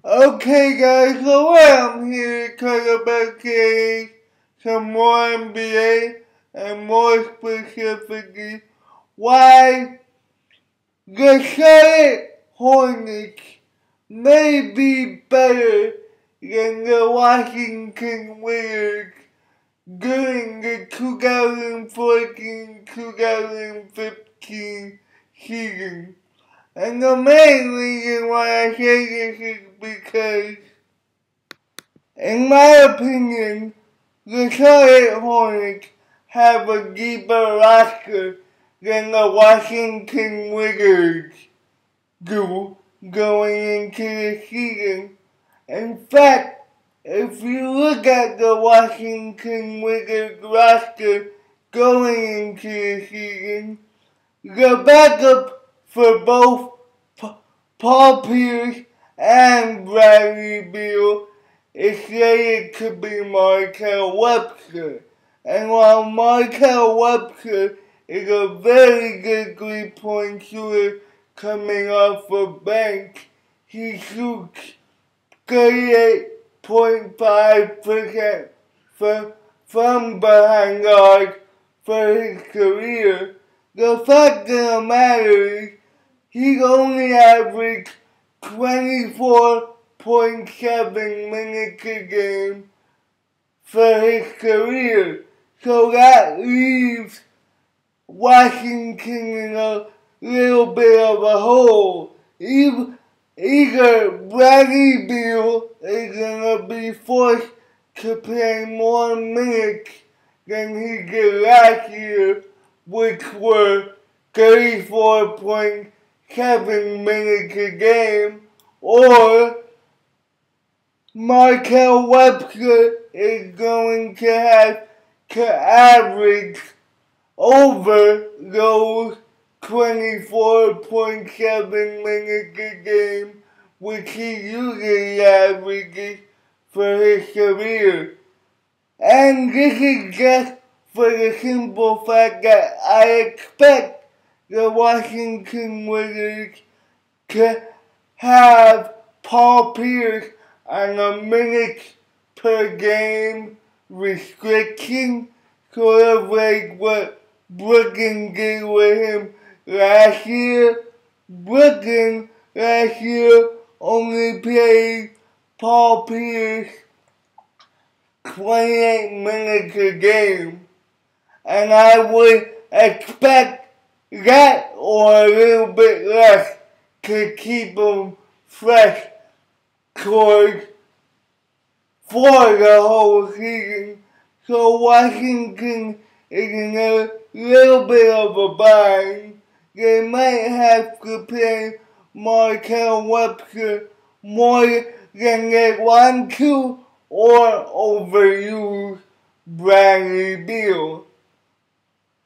Okay guys, so I'm here to talk about today some more NBA and more specifically why the Charlotte Hornets may be better than the Washington Wizards during the 2014-2015 season. And the main reason why I say this is because, in my opinion, the Charlotte Hornets have a deeper roster than the Washington Wizards do going into the season. In fact, if you look at the Washington Wizards roster going into the season, the backup for both Paul Pierce and Bradley Beal is slated to be Markel Webster. And while Markel Webster is a very good 3-point shooter coming off the bench, he shoots 38.5% from behind the arc for his career. The fact of the matter is, he only averaged 24.7 minutes a game for his career. So that leaves Washington in a little bit of a hole. Either Bradley Beal is going to be forced to play more minutes than he did last year, which were 34.7 minutes a game, or Markel Webster is going to have to average over those 24.7 minutes a game, which he usually averages for his career. And this is just for the simple fact that I expect the Washington Wizards to have Paul Pierce on a minutes per game restriction, sort of like what Brooklyn did with him last year. Brooklyn last year only played Paul Pierce 28 minutes a game, and I would expect that or a little bit less to keep him fresh towards for the whole season. So Washington is in a little bit of a bind. They might have to play Markel Webster more than they want to, or overuse Bradley Beal.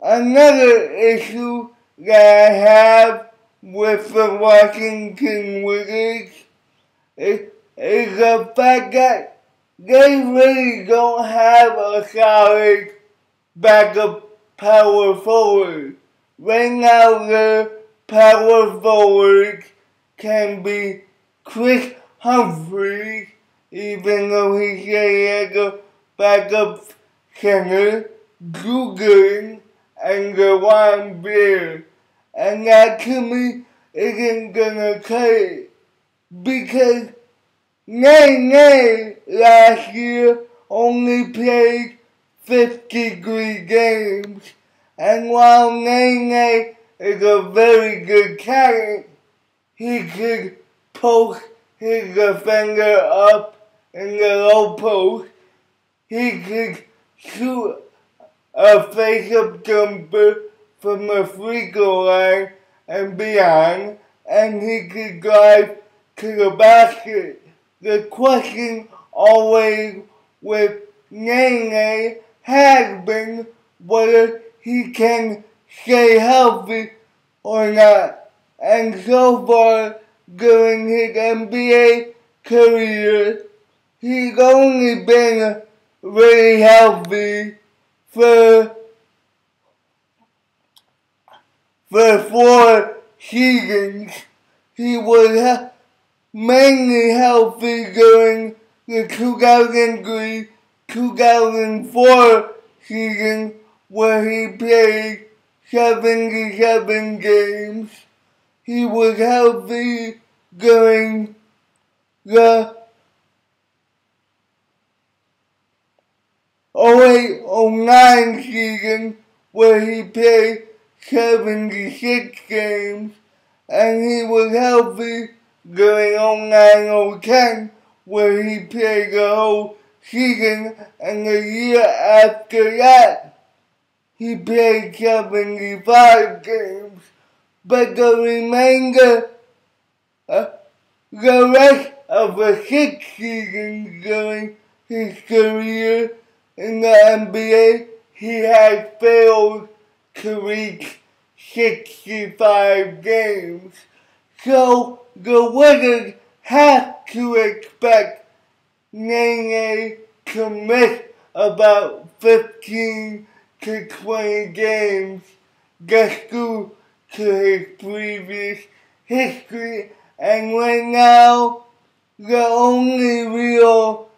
Another issue that I have with the Washington Wizards is the fact that they really don't have a solid backup power forward. Right now, their power forwards can be Chris Humphries, even though he's a backup center, Drew Gooden, and Dewan Blair. And that to me isn't gonna cut it, because Nene last year only played 53 games, and while Nene is a very good talent, he could post his defender up in the low post, he could shoot a face-up jumper from the free throw line and beyond, and he could drive to the basket. The question always with Nene has been whether he can stay healthy or not. And so far during his NBA career, he's only been really healthy for 4 seasons. He was mainly healthy during the 2003-2004 season where he played 77 games. He was healthy during the 08-09 season where he played 76 games, and he was healthy during 09-10 where he played the whole season, and the year after that he played 75 games. But the remainder, the rest of the 6 seasons during his career in the NBA, he has failed to reach 65 games. So the Wizards have to expect Nene to miss about 15 to 20 games just due to his previous history. And right now, the only real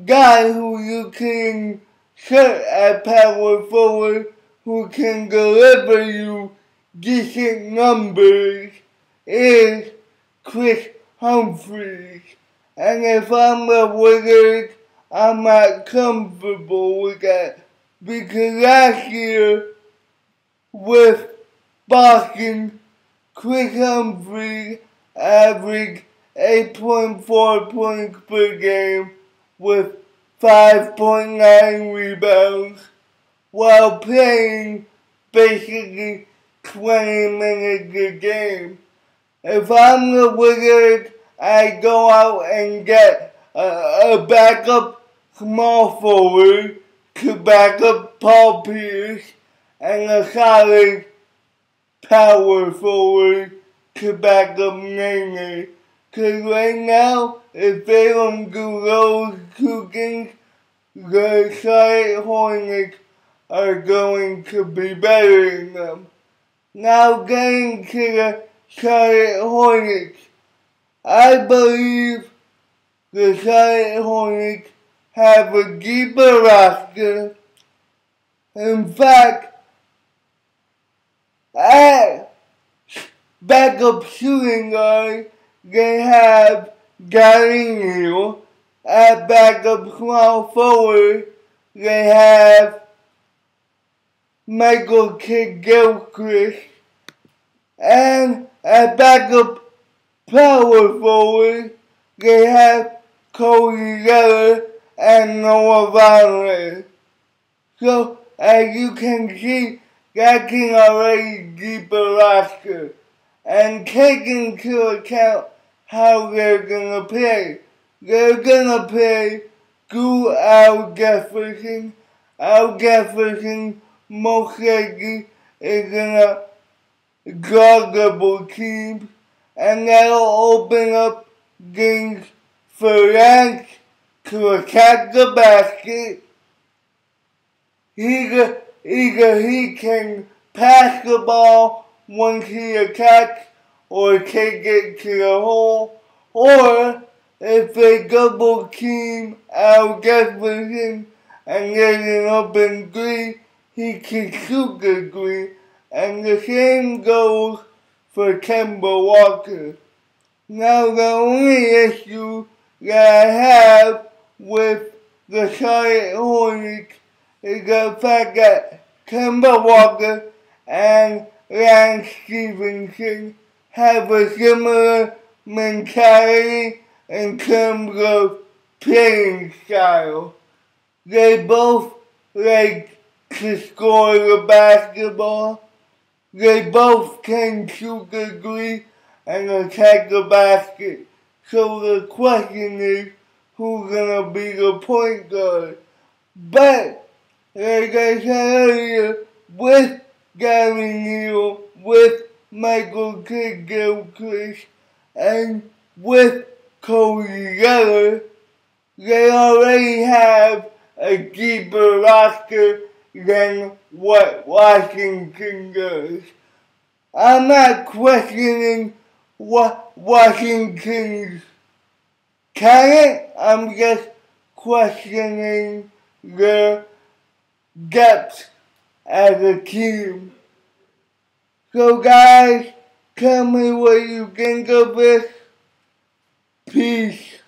guy who you can set at power forward who can deliver you decent numbers is Chris Humphries. And if I'm the Wizards, I'm not comfortable with that. Because last year, with Boston, Chris Humphries averaged 8.4 points per game with 5.9 rebounds while playing basically 20 minutes a game. If I'm the Wizards, I go out and get a backup small forward to back up Paul Pierce and a solid power forward to back up Nene. Because right now, if they don't do those two things, the Charlotte Hornets are going to be better than them. Now getting to the Charlotte Hornets, I believe the Charlotte Hornets have a deeper roster. In fact, at backup shooting guard, they have Gary Neal. At backup small forward, they have Michael Kidd-Gilchrist. And at backup power forward, they have Cody Zeller and Noah Vonleh. So, as you can see, that can already deeper roster. And taking into account how they're gonna play. They're gonna play through Al Jefferson. Al Jefferson most likely is gonna guard double teams, and that'll open up things for Lance to attack the basket. Either he can pass the ball once he attacks or take it to the hole, or if they double team Al Jefferson and there's an open three, he can shoot the three, and the same goes for Kemba Walker. Now the only issue that I have with the Charlotte Hornets is the fact that Kemba Walker and Lance Stephenson have a similar mentality in terms of playing style. They both like to score the basketball. They both can shoot the three and attack the basket. So the question is, who's gonna be the point guard? But, like I said earlier, with Gary Neal, with Michael Kidd-Gilchrist, and with Cody Zeller, they already have a deeper roster than what Washington does. I'm not questioning Washington's talent. I'm just questioning their depth as a team. So guys, tell me what you think of this. Peace.